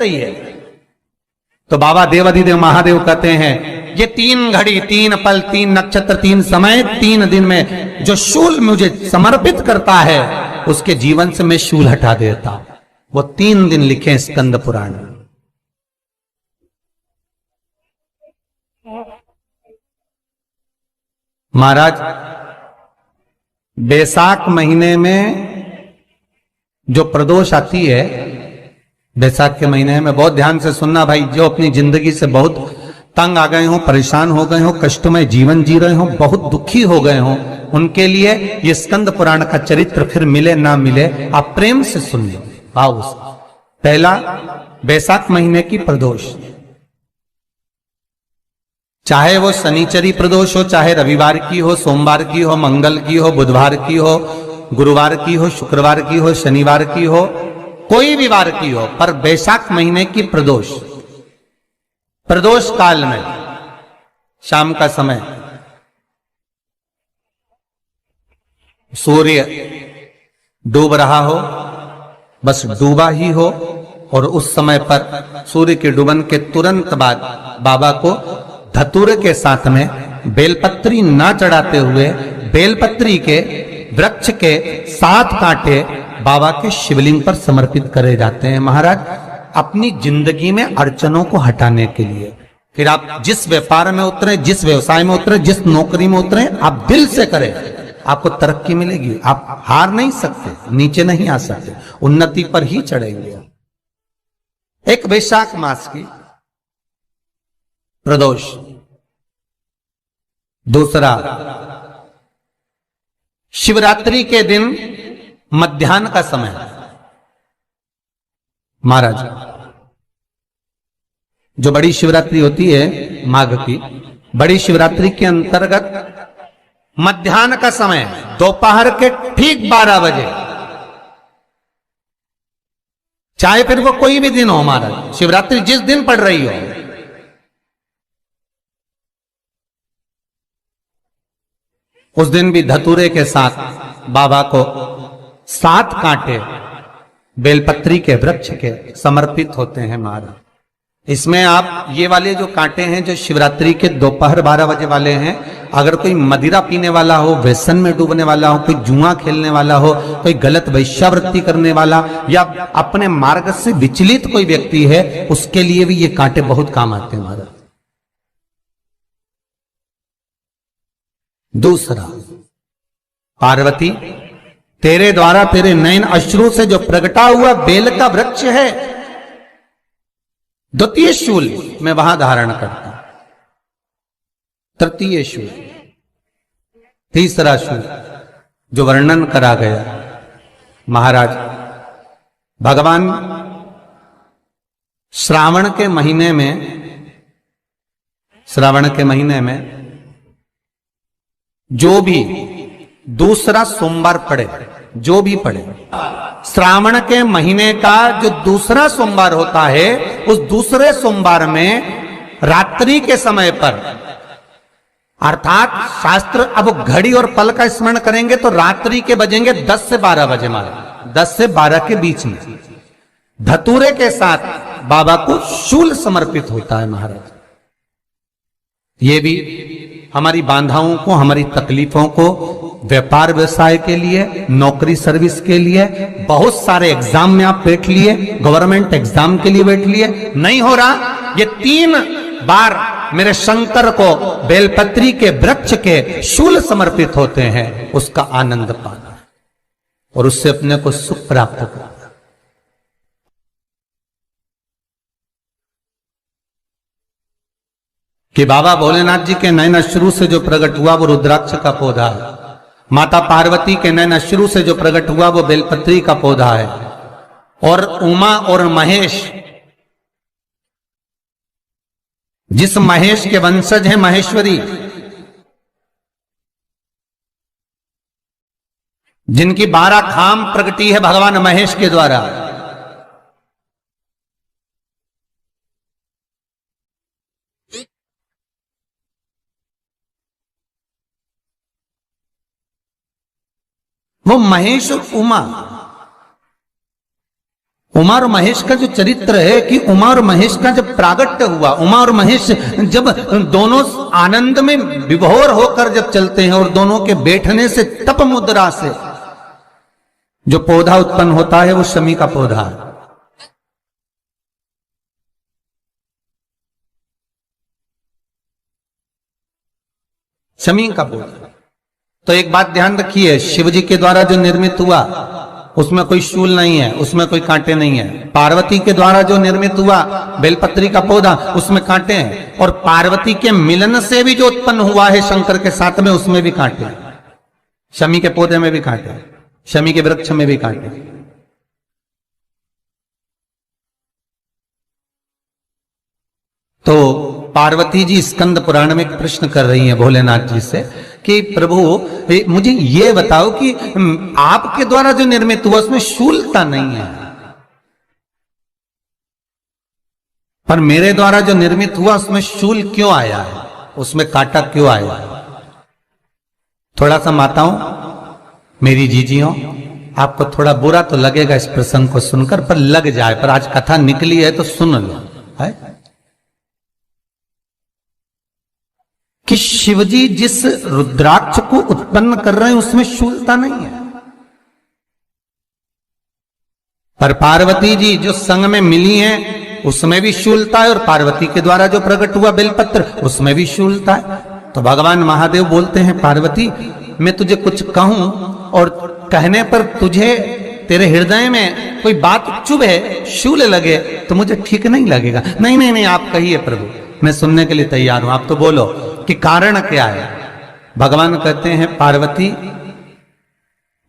रही है। तो बाबा देवाधिदेव महादेव कहते हैं ये 3 घड़ी 3 पल 3 नक्षत्र 3 समय 3 दिन में जो शूल मुझे समर्पित करता है उसके जीवन से मैं शूल हटा देता हूं। वो 3 दिन लिखे स्कंद पुराण। महाराज बैसाख महीने में जो प्रदोष आती है, बैसाख के महीने में बहुत ध्यान से सुनना भाई, जो अपनी जिंदगी से बहुत तंग आ गए हो, परेशान हो गए हो, कष्टमय जीवन जी रहे हो, बहुत दुखी हो गए हो, उनके लिए ये स्कंद पुराण का चरित्र फिर मिले ना मिले आप प्रेम से सुन लो भाव से। पहला, बैसाख महीने की प्रदोष, चाहे वो शनिचरी प्रदोष हो, चाहे रविवार की हो, सोमवार की हो, मंगल की हो, बुधवार की हो, गुरुवार की हो, शुक्रवार की हो, शनिवार की हो, कोई भी वार की हो, पर बैसाख महीने की प्रदोष, प्रदोष काल में शाम का समय सूर्य डूब रहा हो, बस डूबा ही हो, और उस समय पर सूर्य के डूबन के तुरंत बाद बाबा को धतूरे के साथ में बेलपत्री ना चढ़ाते हुए बेलपत्री के वृक्ष के 7 कांटे बाबा के शिवलिंग पर समर्पित करे जाते हैं महाराज, अपनी जिंदगी में अड़चनों को हटाने के लिए। फिर आप जिस व्यापार में उतरे, जिस व्यवसाय में उतरे, जिस नौकरी में उतरे, आप दिल से करें, आपको तरक्की मिलेगी। आप हार नहीं सकते, नीचे नहीं आ सकते, उन्नति पर ही चढ़ेंगे। एक वैशाख मास की प्रदोष, दूसरा शिवरात्रि के दिन मध्याह्न का समय। महाराज जो बड़ी शिवरात्रि होती है माघ की, बड़ी शिवरात्रि के अंतर्गत मध्याह्न का समय, दोपहर के ठीक 12 बजे, चाहे फिर वो कोई भी दिन हो महाराज, शिवरात्रि जिस दिन पड़ रही हो, उस दिन भी धतूरे के साथ बाबा को 7 कांटे बेलपत्री के वृक्ष के समर्पित होते हैं महाराज। इसमें आप ये वाले जो कांटे हैं जो शिवरात्रि के दोपहर 12 बजे वाले हैं, अगर कोई मदिरा पीने वाला हो, व्यसन में डूबने वाला हो, कोई जुआ खेलने वाला हो, कोई गलत वैश्यावृत्ति करने वाला या अपने मार्ग से विचलित कोई व्यक्ति है, उसके लिए भी ये कांटे बहुत काम आते हैं महाराज। दूसरा, पार्वती तेरे द्वारा तेरे नयन अश्रु से जो प्रगटा हुआ बेल का वृक्ष है, द्वितीय शूल मैं वहां धारण करता हूं, तृतीय शूल, तीसरा शूल जो वर्णन करा गया महाराज, भगवान श्रावण के महीने में जो भी दूसरा सोमवार पड़े, जो भी पड़े, श्रावण के महीने का जो दूसरा सोमवार होता है, उस दूसरे सोमवार में रात्रि के समय पर, अर्थात शास्त्र अब घड़ी और पल का स्मरण करेंगे तो रात्रि के बजेंगे 10 से 12 बजे महाराज, 10 से 12 के बीच में धतूरे के साथ बाबा को शूल समर्पित होता है महाराज। ये भी हमारी बाधाओं को, हमारी तकलीफों को, व्यापार व्यवसाय के लिए, नौकरी सर्विस के लिए, बहुत सारे एग्जाम में आप बैठ लिए, गवर्नमेंट एग्जाम के लिए बैठ लिए, नहीं हो रहा, ये 3 बार मेरे शंकर को बेलपत्री के वृक्ष के शूल समर्पित होते हैं, उसका आनंद पाना और उससे अपने को सुख प्राप्त करना। कि बाबा भोलेनाथ जी के नयन अश्रु से जो प्रकट हुआ वो रुद्राक्ष का पौधा है, माता पार्वती के नयन अश्रु से जो प्रकट हुआ वो बेलपत्री का पौधा है, और उमा और महेश, जिस महेश के वंशज हैं महेश्वरी, जिनकी 12 खाम प्रगटी है भगवान महेश के द्वारा, वो महेश और उमा उमा और महेश का जो चरित्र है कि उमा और महेश का जब प्रागट्य हुआ, उमा और महेश जब दोनों आनंद में विभोर होकर जब चलते हैं और दोनों के बैठने से तप मुद्रा से जो पौधा उत्पन्न होता है वो शमी का पौधा है। शमी का पौधा। तो एक बात ध्यान रखिए, शिव जी के द्वारा जो निर्मित हुआ उसमें कोई शूल नहीं है, उसमें कोई कांटे नहीं है। पार्वती के द्वारा जो निर्मित हुआ बेलपत्री का पौधा, उसमें कांटे हैं। और पार्वती के मिलन से भी जो उत्पन्न हुआ है शंकर के साथ में, उसमें भी कांटे हैं। शमी के पौधे में भी कांटे, शमी के वृक्ष में भी कांटे। तो पार्वती जी स्कंद पुराण में एक प्रश्न कर रही हैं भोलेनाथ जी से कि प्रभु मुझे ये बताओ कि आपके द्वारा जो निर्मित हुआ उसमें शूलता नहीं है, पर मेरे द्वारा जो निर्मित हुआ उसमें शूल क्यों आया है, उसमें कांटा क्यों आया है? थोड़ा सा माताओं, मेरी जीजियों, आपको थोड़ा बुरा तो लगेगा इस प्रसंग को सुनकर, पर लग जाए, पर आज कथा निकली है तो सुन लो है कि शिवजी जिस रुद्राक्ष को उत्पन्न कर रहे हैं उसमें शूलता नहीं है, पर पार्वती जी जो संग में मिली हैं उसमें भी शूलता है, और पार्वती के द्वारा जो प्रकट हुआ बेलपत्र उसमें भी शूलता है। तो भगवान महादेव बोलते हैं, पार्वती मैं तुझे कुछ कहूं और कहने पर तुझे तेरे हृदय में कोई बात चुभे, शूल लगे तो मुझे ठीक नहीं लगेगा। नहीं नहीं नहीं, आप कहिए प्रभु, मैं सुनने के लिए तैयार हूं, आप तो बोलो कि कारण क्या है। भगवान कहते हैं, पार्वती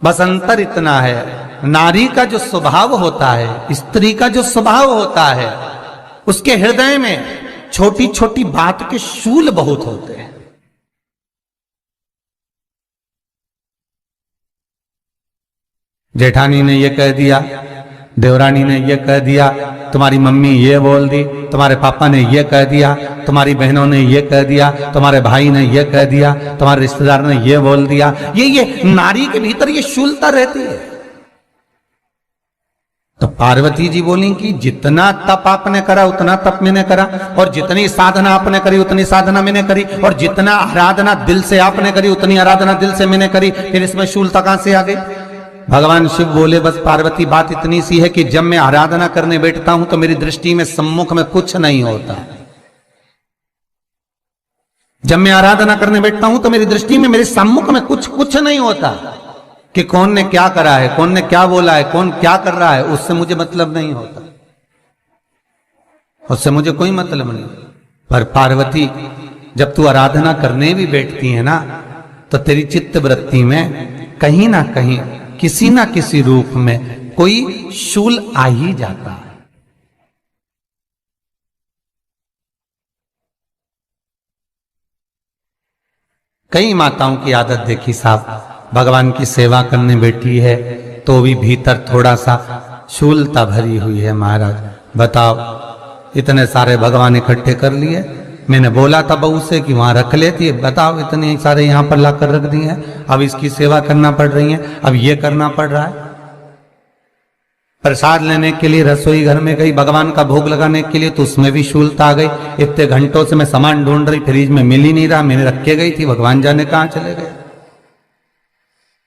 बस अंतर इतना है, नारी का जो स्वभाव होता है, स्त्री का जो स्वभाव होता है, उसके हृदय में छोटी छोटी बात के शूल बहुत होते हैं। जेठानी ने ये कह दिया, देवरानी ने ये कह दिया, तुम्हारी मम्मी ये बोल दी, तुम्हारे पापा ने ये कह दिया, तुम्हारी बहनों ने ये कह दिया, तुम्हारे भाई ने ये कह दिया, तुम्हारे रिश्तेदार ने ये बोल दिया। ये नारी के भीतर ये शूलता रहती है। तो पार्वती जी बोली कि जितना तप आपने करा उतना तप मैंने करा, और जितनी साधना आपने करी उतनी साधना मैंने करी, और जितना आराधना दिल से आपने करी उतनी आराधना दिल से मैंने करी, फिर इसमें शूलता कहां से आ गई? भगवान शिव बोले, बस पार्वती बात इतनी सी है कि जब मैं आराधना करने बैठता हूं तो मेरी दृष्टि में सम्मुख में कुछ नहीं होता। जब मैं आराधना करने बैठता हूं तो मेरी दृष्टि में मेरे सम्मुख में कुछ नहीं होता कि कौन ने क्या करा है, कौन ने क्या बोला है, कौन क्या कर रहा है, उससे मुझे मतलब नहीं होता, उससे मुझे कोई मतलब नहीं। पर पार्वती जब तू आराधना करने भी बैठती है ना, तो तेरी चित्त वृत्ति में कहीं ना कहीं किसी ना किसी रूप में कोई शूल आ ही जाता है। कई माताओं की आदत देखी साहब, भगवान की सेवा करने बैठी है तो भी भीतर थोड़ा सा शूलता भरी हुई है। महाराज बताओ, इतने सारे भगवान इकट्ठे कर लिए, मैंने बोला था बहू से कि वहां रख लेती है, बताओ इतने सारे यहां पर लाकर रख दिए हैं, अब इसकी सेवा करना पड़ रही है, अब ये करना पड़ रहा है। प्रसाद लेने के लिए रसोई घर में गई, भगवान का भोग लगाने के लिए, तो उसमें भी शूलता आ गई। इतने घंटों से मैं सामान ढूंढ रही, फ्रिज में मिल ही नहीं रहा, मैंने रख के गई थी, भगवान जाने कहां चले गए।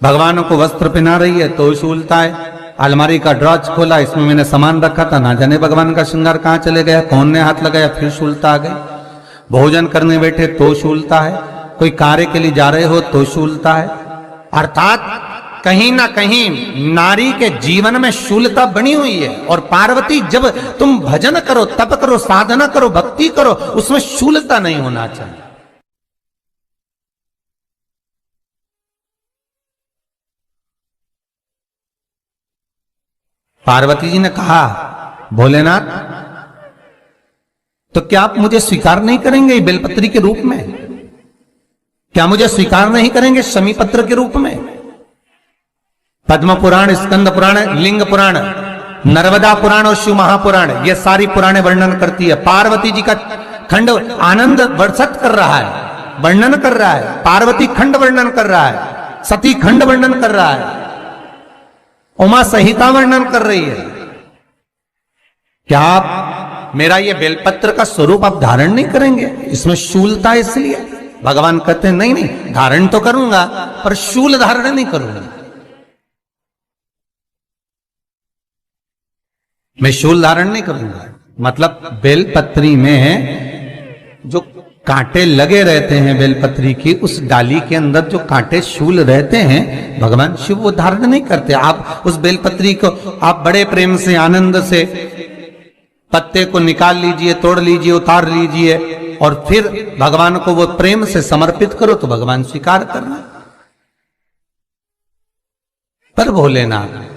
भगवानों को वस्त्र पहना रही है तो शूलता है। अलमारी का ड्रॉज खोला, इसमें मैंने सामान रखा था, ना जाने भगवान का श्रृंगार कहां चले गया, कौन ने हाथ लगाया, फिर शूलता आ गई। भोजन करने बैठे तो शूलता है, कोई कार्य के लिए जा रहे हो तो शूलता है। अर्थात कहीं ना कहीं नारी के जीवन में शूलता बनी हुई है। और पार्वती जब तुम भजन करो, तप करो, साधना करो, भक्ति करो, उसमें शूलता नहीं होना चाहिए। पार्वती जी ने कहा, भोलेनाथ तो क्या आप मुझे स्वीकार नहीं करेंगे बेलपत्री के रूप में? क्या मुझे स्वीकार नहीं करेंगे शमी पत्र के रूप में? पद्म पुराण, स्कंद पुराण, लिंग पुराण, नर्मदा पुराण और शिव महापुराण, ये सारी पुराणे वर्णन करती है। पार्वती जी का खंड आनंद वर्षित कर रहा है, वर्णन कर रहा है। पार्वती खंड वर्णन कर रहा है, सती खंड वर्णन कर रहा है, उमा संहिता वर्णन कर रही है। क्या आप मेरा ये बेलपत्र का स्वरूप आप धारण नहीं करेंगे? इसमें शूलता है, इसलिए भगवान कहते हैं नहीं नहीं, धारण तो करूंगा पर शूल धारण नहीं करूंगा। मैं शूल धारण नहीं करूंगा, मतलब बेलपत्री में जो कांटे लगे रहते हैं बेलपत्री की, उस डाली के अंदर जो कांटे शूल रहते हैं, भगवान शिव वो धारण नहीं करते। आप उस बेलपत्री को आप बड़े प्रेम से आनंद से पत्ते को निकाल लीजिए, तोड़ लीजिए, उतार लीजिए और फिर भगवान को वो प्रेम से समर्पित करो तो भगवान स्वीकार करना। पर भोलेनाथ